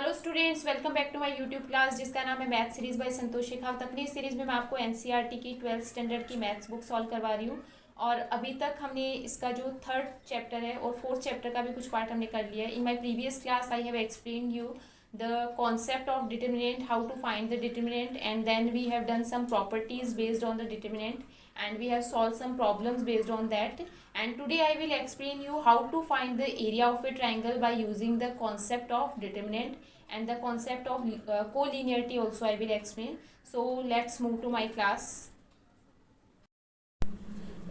Hello students, welcome back to my YouTube class जिसका नाम है math series by Santosh Shekhawat. अपनी इस सीरीज में मैं आपको एनसीईआरटी की 12th स्टैंडर्ड की मैथ्स बुक सॉल्व करवा रही हूँ। और अभी तक हमने इसका जो थर्ड चैप्टर है और फोर्थ चैप्टर का भी कुछ पार्ट हमने कर लिया है। In my previous class I have explain you the concept of determinant, how to find the determinant, and then we have done some properties based on the determinant, and we have solved some problems based on that. And today I will explain you how to find the area of a triangle by using the concept of determinant and the concept of collinearity also I will explain. So let's move to my class.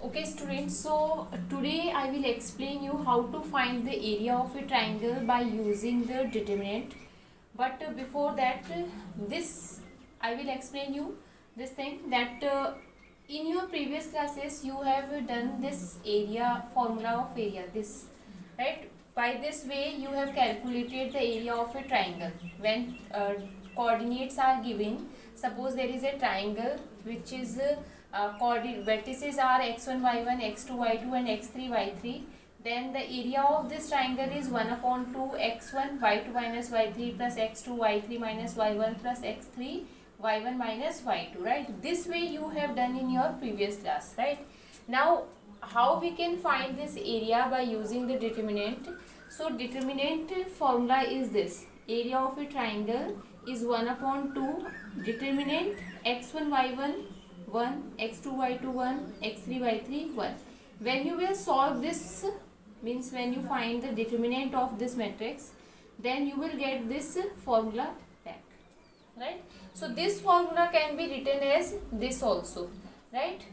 Okay students, so today I will explain you how to find the area of a triangle by using the determinant. But before that, this I will explain you this thing that in your previous classes you have done this area formula of area, this, right? By this way you have calculated the area of a triangle when coordinates are given. Suppose there is a triangle which is vertices are x1 y1, x2 y2 and x3 y3. Then the area of this triangle is 1 upon 2 x1 y2 minus y3 plus x2 y3 minus y1 plus x3 y1 minus y2, right? This way you have done in your previous class, right? Now how we can find this area by using the determinant? So determinant formula is this: area of a triangle is 1 upon 2 determinant x1 y1 1, x2 y2 1, x3 y3 1. When you will solve this, means when you find the determinant of this matrix, then you will get this formula back, right? So this formula can be written as this also, right?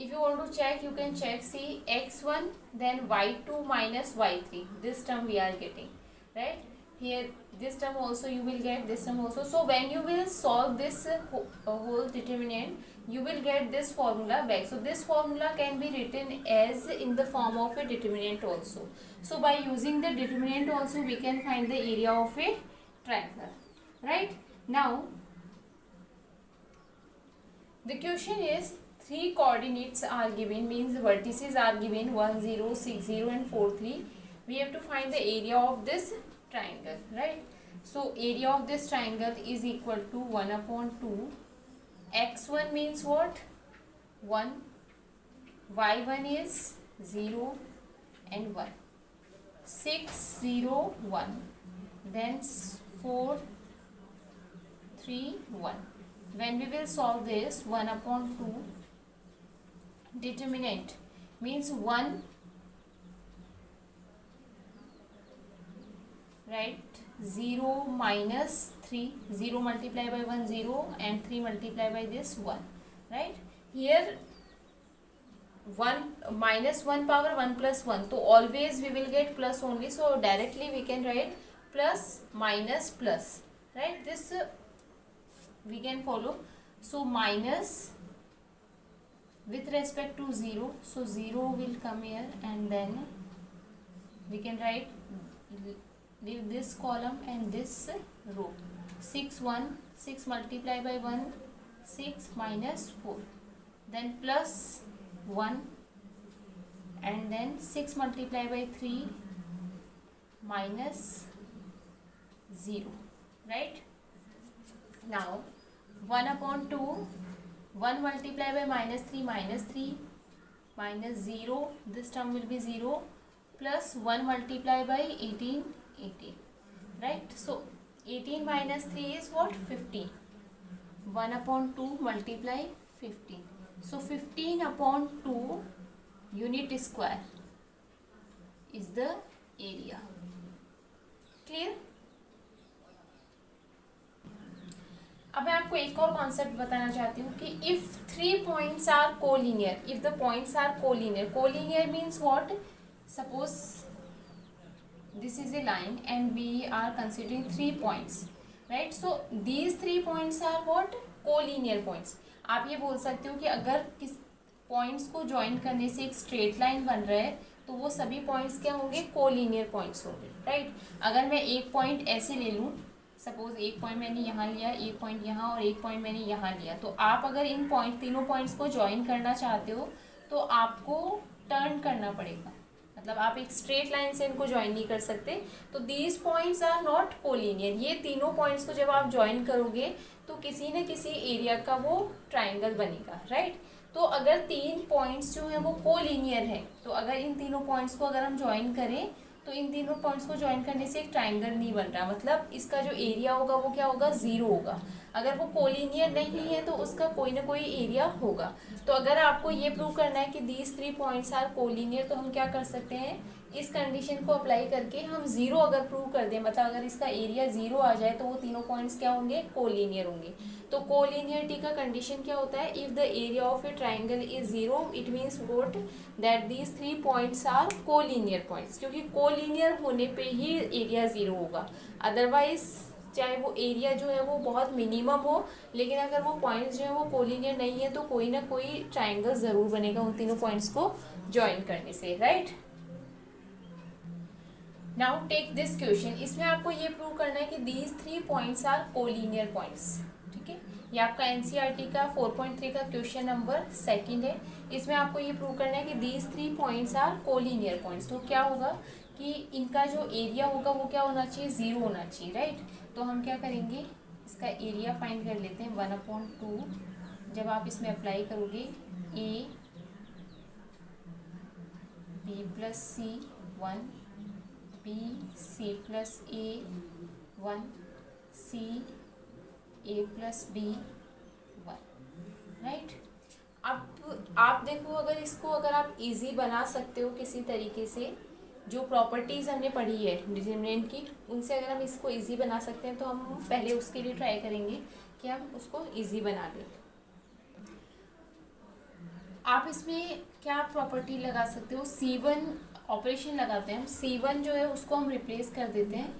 If you want to check, you can check. See, x1 then y2 minus y3, this term we are getting, right? Here this term also you will get, this term also. So when you will solve this whole determinant, you will get this formula back. So this formula can be written as in the form of a determinant also. So by using the determinant also we can find the area of a triangle, right? Now the question is, three coordinates are given, means the vertices are given 1 0 6 0 and 4 3. We have to find the area of this triangle, right? So area of this triangle is equal to 1 upon 2. x1 means what? 1, y1 is 0 and 1, 6 0 1, then 4 3 1. When we will solve this, 1 upon 2 determinant means 1, right? 0 minus 3, 0 multiplied by 1 0 and 3 multiplied by this 1, right? Here 1 minus 1 power 1 plus 1, so always we will get plus only, so directly we can write plus minus plus, right? This we can follow. So minus with respect to 0, so 0 will come here, and then we can write, leave this column and this row. 6 1, 6 multiplied by 1 6 minus 4, then plus 1, and then 6 multiplied by 3 minus 0, right? Now 1 upon 2, 1 multiplied by minus 3 minus 0, this term will be 0, plus 1 multiplied by 18 18, right? So 18 minus 3 is what? 15. 1 upon 2 multiply 15, so 15 upon 2 unit square is the area. Clear? अब मैं आपको एक और concept बताना चाहती हूँ कि if 3 points are collinear, if the points are collinear, collinear means what? Suppose this is a line and we are considering 3 points, right? So these 3 points are what? Collinear points. आप ये बोल सकते हो कि अगर किस पॉइंट्स को join करने से एक स्ट्रेट लाइन बन रहा है तो वो सभी पॉइंट्स क्या होंगे? कोलिनियर पॉइंट्स होंगे, राइट? अगर मैं एक पॉइंट ऐसे ले लूँ, सपोज एक पॉइंट मैंने यहाँ लिया, एक पॉइंट यहाँ और एक पॉइंट मैंने यहाँ लिया, तो आप अगर इन तीनों पॉइंट्स को ज्वाइन करना चाहते हो तो आपको टर्न करना पड़ेगा, मतलब आप एक स्ट्रेट लाइन से इनको ज्वाइन नहीं कर सकते। तो these points are not collinear. ये तीनों पॉइंट्स को जब आप ज्वाइन करोगे तो किसी न किसी एरिया का वो ट्राइंगल बनेगा, राइट। तो अगर तीन पॉइंट्स जो है वो कोलिनियर है, तो अगर इन तीनों पॉइंट्स को अगर हम ज्वाइन करें तो इन तीनों पॉइंट्स को ज्वाइन करने से एक ट्राइंगल नहीं बन रहा, मतलब इसका जो एरिया होगा वो क्या होगा, ज़ीरो होगा। अगर वो कोलिनियर नहीं है तो उसका कोई ना कोई एरिया होगा। तो अगर आपको ये प्रूव करना है कि these three points are collinear, तो हम क्या कर सकते हैं, इस कंडीशन को अप्लाई करके हम ज़ीरो अगर प्रूव कर दें, मतलब अगर इसका एरिया ज़ीरो आ जाए तो वो तीनों पॉइंट्स क्या होंगे, कोलिनियर होंगे। तो कोलिनियरिटी का कंडीशन क्या होता है, if the area of a triangle is zero it means what that these three points are collinear points, क्योंकि कोलिनियर होने पे ही एरिया ज़ीरो होगा। अदरवाइज चाहे वो एरिया जो है वो बहुत मिनिमम हो, लेकिन अगर वो पॉइंट्स जो है वो कोलिनियर नहीं है तो कोई ना कोई ट्राइंगल ज़रूर बनेगा उन तीनों पॉइंट्स को ज्वाइन करने से, right. Now take this question, इसमें आपको ये प्रूव करना है कि these three points are collinear points, ठीक है। ये आपका एनसीईआरटी का 4.3 का क्वेश्चन नंबर 2 है। इसमें आपको ये प्रूव करना है कि these three points are collinear points. तो क्या होगा कि इनका जो एरिया होगा वो क्या होना चाहिए, ज़ीरो होना चाहिए, राइट। तो हम क्या करेंगे, इसका एरिया फाइंड कर लेते हैं 1/2। जब आप इसमें अप्लाई करोगे a b plus c 1, b c plus a 1, c A plus b 1, right. अब आप देखो, अगर इसको अगर आप इजी बना सकते हो किसी तरीके से, जो प्रॉपर्टीज़ हमने पढ़ी है डिटरमिनेंट की, उनसे अगर हम इसको इजी बना सकते हैं तो हम पहले उसके लिए ट्राई करेंगे कि हम उसको इजी बना दें। आप इसमें क्या प्रॉपर्टी लगा सकते हो, C1 ऑपरेशन लगाते हैं हम। C1 जो है उसको हम रिप्लेस कर देते हैं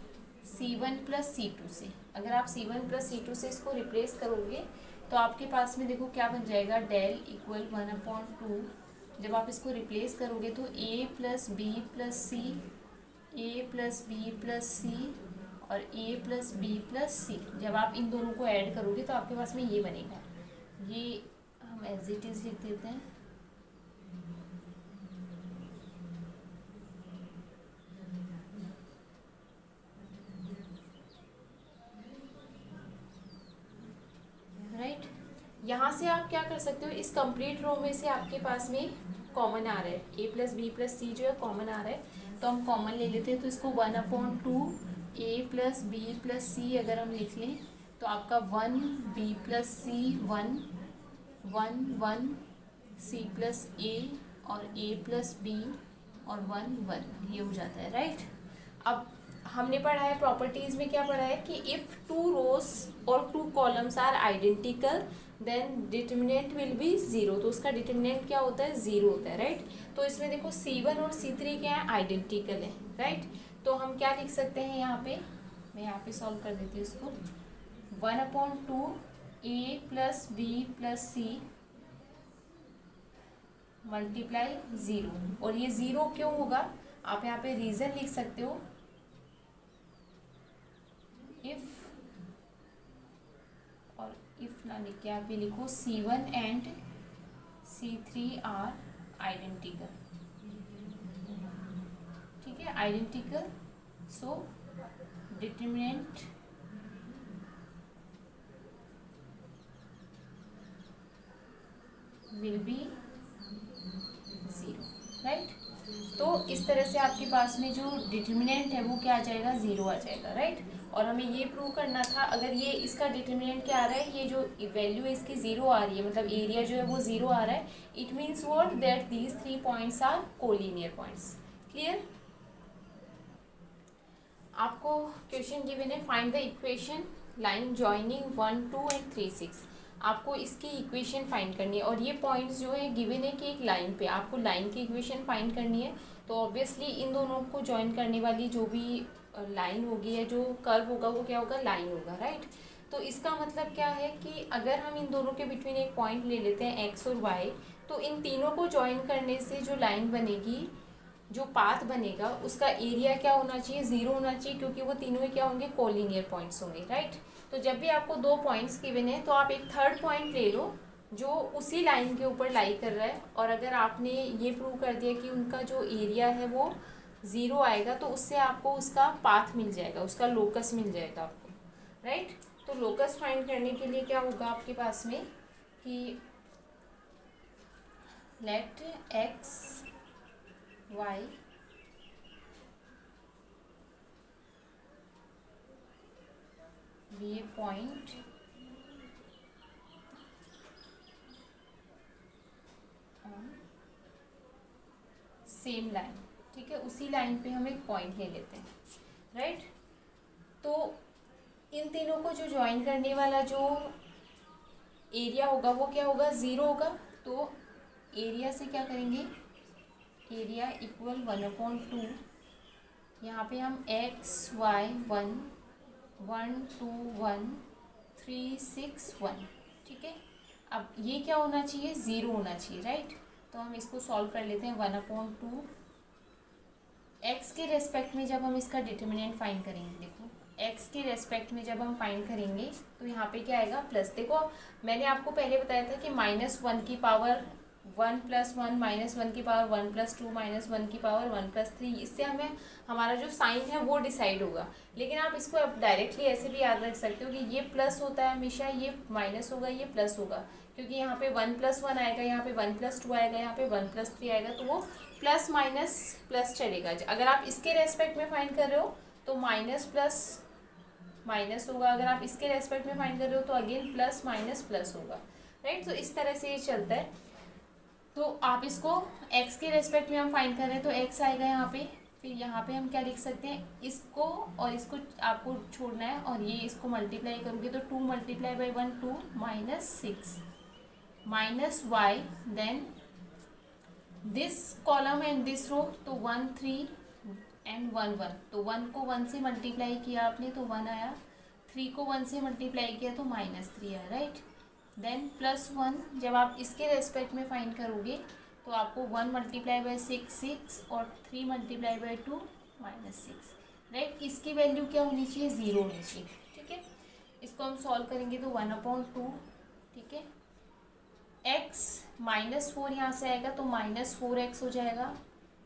C1 प्लस C2 से। अगर आप C1 प्लस C2 से इसको रिप्लेस करोगे तो आपके पास में देखो क्या बन जाएगा, डेल इक्वल 1/2। जब आप इसको रिप्लेस करोगे तो A plus B plus C, A plus B plus C और A plus B plus C, जब आप इन दोनों को ऐड करोगे तो आपके पास में ये बनेगा। ये हम एज इट इज़ लिख देते हैं, राइट। यहाँ से आप क्या कर सकते हो, इस कंप्लीट रो में से आपके पास में कॉमन आ रहा है, ए प्लस बी प्लस सी जो है कॉमन आ रहा है, तो हम कॉमन ले लेते हैं। तो इसको 1/2 ए प्लस बी प्लस सी अगर हम लिख लें तो आपका 1 बी प्लस सी 1 1 1 सी प्लस ए और ए प्लस बी और 1 1 ये हो जाता है, राइट। अब हमने पढ़ा है प्रॉपर्टीज़ में, क्या पढ़ा है कि इफ़ 2 रोज और 2 columns are identical then determinant will be zero. तो उसका डिटर्मिनेंट क्या होता है, ज़ीरो होता है, राइट। तो इसमें देखो C1 और C3 क्या है, आइडेंटिकल है, राइट। तो हम क्या लिख सकते हैं यहाँ पे, मैं यहाँ पे सॉल्व कर देती हूँ इसको, 1/2 ए plus B plus C multiply zero. और ये ज़ीरो क्यों होगा, आप यहाँ पे रीज़न लिख सकते हो, इफ़, और इफ़ ना लिख के आप ये लिखो C1 and C3 are identical, ठीक है, identical. So determinant will be zero, right. तो इस तरह से आपके पास में जो डिटर्मिनेंट है वो क्या आ जाएगा, ज़ीरो आ जाएगा, राइट। और हमें ये प्रूव करना था, अगर ये इसका डिटर्मिनेंट क्या आ रहा है, ये जो वैल्यू है इसकी ज़ीरो आ रही है, मतलब एरिया जो है वो ज़ीरो आ रहा है, it means what, that these three points are collinear points. Clear. आपको क्वेश्चन गिवन है, find the equation line joining 1 2 and 3 6। आपको इसकी इक्वेशन फाइंड करनी है, और ये पॉइंट्स जो है गिवन है कि एक लाइन पे आपको लाइन की इक्वेशन फाइंड करनी है। तो ऑब्वियसली इन दोनों को ज्वाइन करने वाली जो भी लाइन होगी या जो कर्व होगा वो क्या होगा, लाइन होगा, राइट। तो इसका मतलब क्या है कि अगर हम इन दोनों के बिटवीन एक पॉइंट ले लेते हैं एक्स और वाई, तो इन तीनों को ज्वाइन करने से जो लाइन बनेगी, जो पाथ बनेगा, उसका एरिया क्या होना चाहिए, ज़ीरो होना चाहिए, क्योंकि वो तीनों ही क्या होंगे, कोलिनियर पॉइंट्स होंगे, राइट। तो जब भी आपको दो पॉइंट्स गिवन है तो आप एक थर्ड पॉइंट ले लो जो उसी लाइन के ऊपर लाई कर रहा है, और अगर आपने ये प्रूव कर दिया कि उनका जो एरिया है वो ज़ीरो आएगा, तो उससे आपको उसका पाथ मिल जाएगा, उसका लोकस मिल जाएगा आपको, राइट। तो लोकस फाइंड करने के लिए क्या होगा आपके पास में कि let x y be a point on same line, ठीक है। उसी लाइन पे हम एक पॉइंट ले लेते हैं, राइट। तो इन तीनों को जो ज्वाइन करने वाला जो एरिया होगा वो क्या होगा, ज़ीरो होगा। तो एरिया से क्या करेंगे, एरिया इक्वल 1/2, यहाँ पे हम एक्स वाई 1 1 2 1 3 6 1, ठीक है। अब ये क्या होना चाहिए, ज़ीरो होना चाहिए, राइट। तो हम इसको सॉल्व कर लेते हैं। 1/2 एक्स के रेस्पेक्ट में जब हम इसका डिटर्मिनेंट फाइंड करेंगे, देखो एक्स के रेस्पेक्ट में जब हम फाइंड करेंगे तो यहाँ पे क्या आएगा, प्लस। देखो मैंने आपको पहले बताया था कि -1 की पावर 1 + 1 -1 की पावर 1 + 2 -1 की पावर 1 + 3, इससे हमें हमारा जो साइन है वो डिसाइड होगा। लेकिन आप इसको अब डायरेक्टली ऐसे भी याद रख सकते हो कि ये प्लस होता है हमेशा, ये माइनस होगा, ये प्लस होगा, क्योंकि यहाँ पे 1 + 1 आएगा, यहाँ पे 1 + 2 आएगा, यहाँ पे 1 + 3 आएगा, तो वो प्लस माइनस प्लस चलेगा। अगर आप इसके रेस्पेक्ट में फाइंड कर रहे हो तो माइनस प्लस माइनस होगा, अगर आप इसके रेस्पेक्ट में फाइंड कर रहे हो तो अगेन प्लस माइनस प्लस होगा, राइट। तो इस तरह से ये चलता है। तो आप इसको x के रेस्पेक्ट में हम फाइंड कर रहे हैं तो x आएगा यहाँ पे, फिर यहाँ पे हम क्या लिख सकते हैं, इसको और इसको आपको छोड़ना है, और ये इसको मल्टीप्लाई करोगे तो 2 × 1 2 -6 -y, then this column and this row, तो 1 3 एंड 1 1, तो 1 को 1 से मल्टीप्लाई किया आपने तो 1 आया, 3 को 1 से मल्टीप्लाई किया तो -3 आया, राइट। देन +1 जब आप इसके रेस्पेक्ट में फाइंड करोगे तो आपको 1 × 6 6 और 3 × 2 -6, राइट। इसकी वैल्यू क्या होनी चाहिए, ज़ीरो होनी चाहिए, ठीक है। इसको हम सॉल्व करेंगे तो 1/2, ठीक है। x -4 यहाँ से आएगा तो -4x हो जाएगा,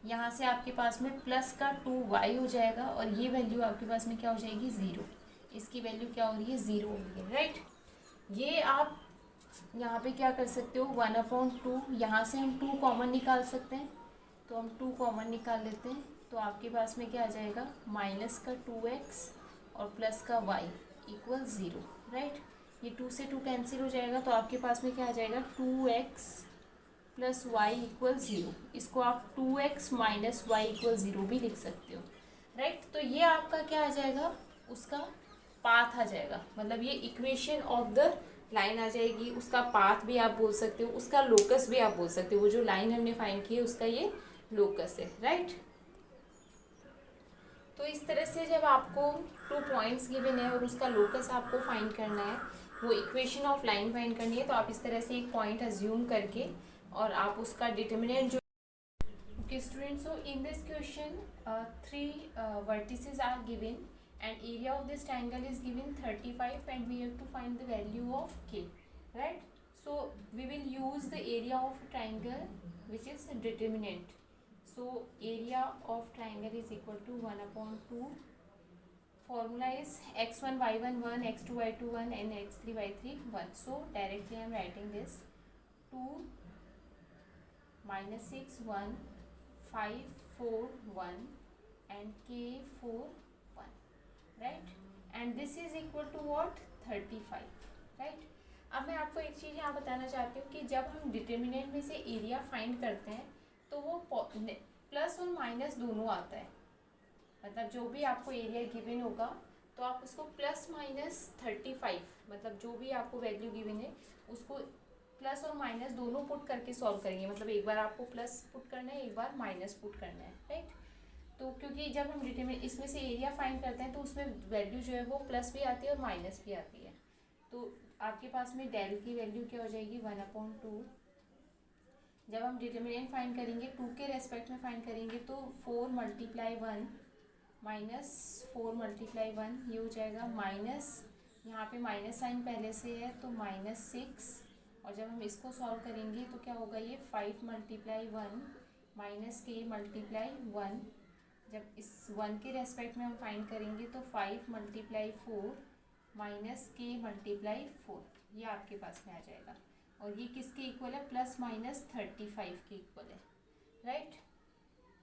यहाँ से आपके पास में प्लस का 2y हो जाएगा, और ये वैल्यू आपके पास में क्या हो जाएगी, ज़ीरो। इसकी वैल्यू क्या हो रही है, ज़ीरो हो रही है, राइट। ये आप यहाँ पे क्या कर सकते हो, 1/2, यहाँ से हम 2 कॉमन निकाल सकते हैं, तो हम 2 कॉमन निकाल लेते हैं, तो आपके पास में क्या आ जाएगा, माइनस का 2x और प्लस का y इक्वल 0, राइट। ये 2 से 2 कैंसिल हो जाएगा, तो आपके पास में क्या आ जाएगा, 2x + y = 0। इसको आप 2x - y = 0 भी लिख सकते हो, राइट। तो ये आपका क्या आ जाएगा, उसका पाथ आ जाएगा, मतलब ये इक्वेशन ऑफ द लाइन आ जाएगी, उसका पाथ भी आप बोल सकते हो, उसका लोकस भी आप बोल सकते हो। वो जो लाइन हमने फाइंड की है उसका ये लोकस है, राइट। तो इस तरह से जब आपको 2 पॉइंट्स गिवन है और उसका लोकस आपको फाइंड करना है, वो इक्वेशन ऑफ लाइन फाइंड करनी है, तो आप इस तरह से एक पॉइंट अज्यूम करके और आप उसका डिटर्मिनेंट जो Okay, students, so in this question, 3 vertices are given and area of this triangle is given 35, and we have to find the value of k, right? So we will use the area of a triangle which is determinant. So area of triangle is equal to 1/2. Formula is x1 y1 1, x2 y2 1, and x3 y3 1. So directly I am writing this: 2 -6 1 5 4 1 and k 4 1, right, and this is equal to what, 35, right। अब मैं आपको एक चीज़ यहाँ बताना चाहती हूँ कि जब हम डिटर्मिनेंट में से एरिया फाइंड करते हैं तो वो प्लस और माइनस दोनों आता है, मतलब जो भी आपको एरिया गिवन होगा तो आप उसको +- 35, मतलब जो भी आपको वैल्यू गिवन है उसको प्लस और माइनस दोनों पुट करके सॉल्व करेंगे, मतलब एक बार आपको प्लस पुट करना है, एक बार माइनस पुट करना है, राइट। तो क्योंकि जब हम डिटरमिनेंट इसमें से एरिया फाइंड करते हैं तो उसमें वैल्यू जो है वो प्लस भी आती है और माइनस भी आती है, तो आपके पास में डेल की वैल्यू क्या हो जाएगी, 1/2। जब हम डिटरमिनेंट फाइंड करेंगे 2 के रेस्पेक्ट में फाइंड करेंगे तो 4 × 1 -4 × 1 ये हो जाएगा माइनस, यहाँ पे माइनस साइन पहले से है तो -6, और जब हम इसको सॉल्व करेंगे तो क्या होगा, ये 5 मल्टीप्लाई 1 माइनस के मल्टीप्लाई 1, जब इस 1 के रेस्पेक्ट में हम फाइंड करेंगे तो 5 मल्टीप्लाई 4 माइनस के मल्टीप्लाई 4, ये आपके पास में आ जाएगा। और ये किसके इक्वल है, प्लस माइनस 35 के इक्वल है, राइट।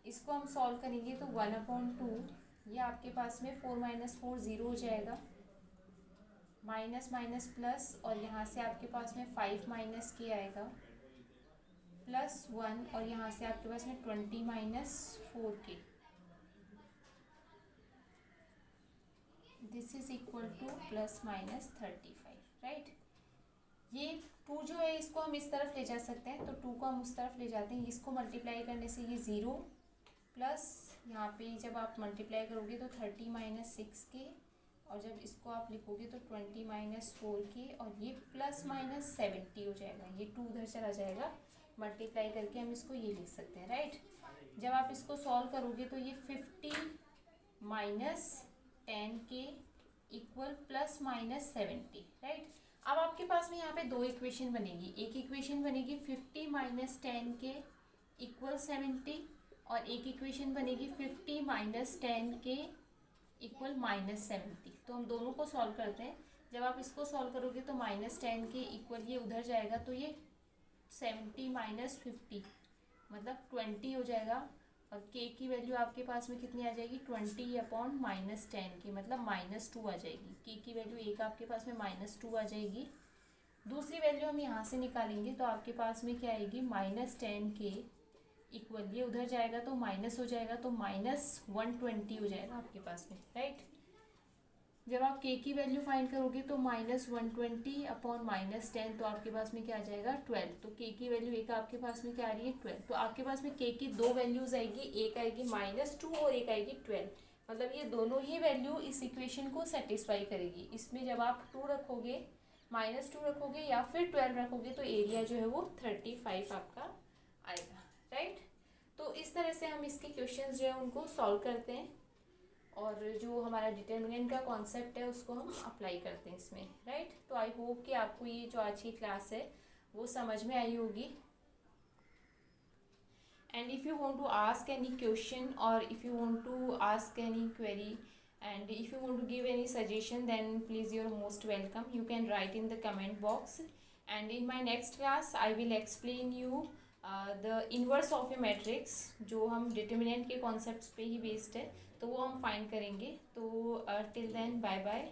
इसको हम सॉल्व करेंगे तो 1/2, ये आपके पास में 4 माइनस 4 0 हो जाएगा, माइनस माइनस प्लस, और यहाँ से आपके पास में 5 माइनस के आएगा, प्लस 1, और यहाँ से आपके पास में 20 माइनस 4 के, this is equal two plus minus 35, right. ये 2 जो है इसको हम इस तरफ ले जा सकते हैं, तो 2 को हम उस तरफ ले जाते हैं, इसको मल्टीप्लाई करने से ये 0, प्लस यहाँ पे जब आप मल्टीप्लाई करोगे तो 30 माइनस 6 के, और जब इसको आप लिखोगे तो 20 माइनस 4 के, और ये प्लस माइनस 70 हो जाएगा, ये 2 उधर चला जाएगा, मल्टीप्लाई करके हम इसको ये लिख सकते हैं, राइट। जब आप इसको सॉल्व करोगे तो ये 50 माइनस 10 के इक्वल प्लस माइनस 70, राइट। अब आपके पास में यहाँ पे 2 इक्वेशन बनेगी, एक इक्वेशन बनेगी 50 माइनस 10 के इक्वल 70, और एक इक्वेशन बनेगी 50 माइनस 10 के इक्वल माइनस 70। तो हम दोनों को सॉल्व करते हैं। जब आप इसको सॉल्व करोगे तो माइनस 10 के इक्वल ये उधर जाएगा, तो ये 70 माइनस 50 मतलब 20 हो जाएगा, और के की वैल्यू आपके पास में कितनी आ जाएगी, 20 अपॉन माइनस 10 की, मतलब -2 आ जाएगी। के की वैल्यू एक आपके पास में -2 आ जाएगी। दूसरी वैल्यू हम यहाँ से निकालेंगे तो आपके पास में क्या आएगी, -10 के इक्वल, ये उधर जाएगा तो माइनस हो जाएगा, तो -120 हो जाएगा आपके पास में, राइट। जब आप के की वैल्यू फाइंड करोगे तो -120 अपॉन -10, तो आपके पास में क्या आ जाएगा, 12। तो के की वैल्यू एक आपके पास में क्या आ रही है, 12। तो आपके पास में के की 2 वैल्यूज आएगी, एक आएगी -2 और एक आएगी 12, मतलब ये दोनों ही वैल्यू इस इक्वेशन को सेटिस्फाई करेगी। इसमें जब आप 2 रखोगे, -2 रखोगे या फिर 12 रखोगे तो एरिया जो है वो 35 आपका आएगा, राइट। तो इस तरह से हम इसके क्वेश्चंस जो है उनको सॉल्व करते हैं, और जो हमारा डिटर्मिनेंट का कॉन्सेप्ट है उसको हम अप्लाई करते हैं इसमें, राइट। तो आई होप कि आपको ये जो आज की क्लास है वो समझ में आई होगी। And if you want to ask any question, और if you want to ask any query, and if you want to give any suggestion, then please you're most welcome. You can write in the comment box, and in my next class I will explain you the inverse of a matrix, जो हम determinant के concepts पे ही based है, तो वो हम find करेंगे। तो टिल देन बाय बाय।